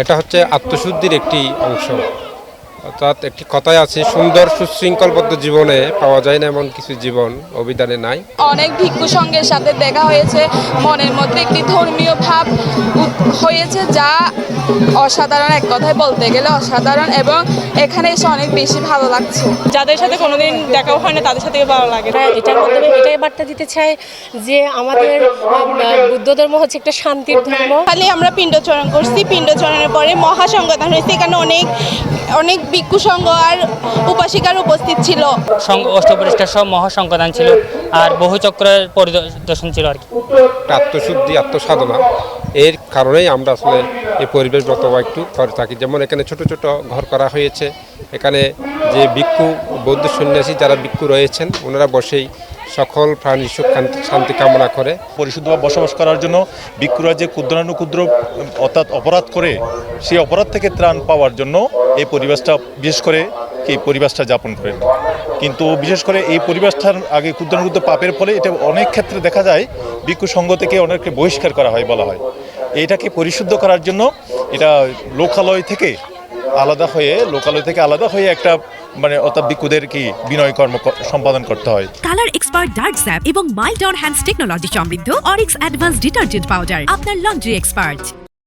এটা হচ্ছে আত্মশুদ্ধির একটি অংশ। অর্থাৎ একটি কথাই আছে, সুন্দর সুশৃঙ্খলবদ্ধ জীবনে পাওয়া যায় না এমন কিছু জীবন অভিধানে নাই। অনেক ভিক্ষু সঙ্গের সাথে দেখা হয়েছে, মনের মধ্যে একটি ধর্মীয় ভাব হয়েছে, যা অসাধারণ, এক কথায় বলতে গেলে অসাধারণ। এবং এখানে এসে অনেক বেশি ভালো লাগছে। যাদের সাথে কোনোদিন দেখাও হয় না তাদের সাথে ভালো লাগে। এটার মাধ্যমে এটাই বার্তা দিতে চাই যে আমাদের বুদ্ধ ধর্ম হচ্ছে একটা শান্তির ধর্ম। খালি আমরা পিণ্ডচরণ করছি, পিণ্ডচরণের পরে মহাসংগঠন হয়েছে, এখানে অনেক ভিক্ষু সংঘ আর উপাসিকার উপস্থিত ছিল। অষ্টপরিষ্কার সব মহাসংকদান ছিল, আর বহু চক্রের পরিদর্শন ছিল আর কি। আত্মশুদ্ধি, আত্মসাধনা, এর কারণেই আমরা আসলে এই পরিবেশগত একটু করে থাকি। যেমন এখানে ছোট ছোট ঘর করা হয়েছে, এখানে যে ভিক্ষু বৌদ্ধ সন্ন্যাসী যারা ভিক্ষু রয়েছেন ওনারা বসেই সকল প্রাণীর সুখ শান্তি কামনা করে। পরিশুদ্ধভাবে বসবাস করার জন্য ভিক্ষুরা যে ক্ষুদ্রানুক্ষুদ্র অর্থাৎ অপরাধ করে, সেই অপরাধ থেকে ত্রাণ পাওয়ার জন্য এই পরিবেশটা বিশেষ করে এই পরিবেশটা যাপন করেন। কিন্তু বিশেষ করে এই পরিবেশটার আগে ক্ষুদ্রানুক্ষুদ্র পাপের ফলে এটা অনেক ক্ষেত্রে দেখা যায় ভিক্ষু সংঘ থেকে অনেককে বহিষ্কার করা হয় বলা হয়। এইটাকে পরিশুদ্ধ করার জন্য এটা লোকালয় থেকে আলাদা হয়ে একটা অর্থাৎ ভিক্ষুদের কি বিনয় কর্ম সম্পাদন করতে হয়। কালার এক্সপার্ট ডার্ক স্যাপ এবং মাইল্ড অন হ্যান্ডস টেকনোলজি সমৃদ্ধ অরিক্স অ্যাডভান্স ডিটারজেন্ট পাউডার আপনার লন্ড্রি এক্সপার্ট।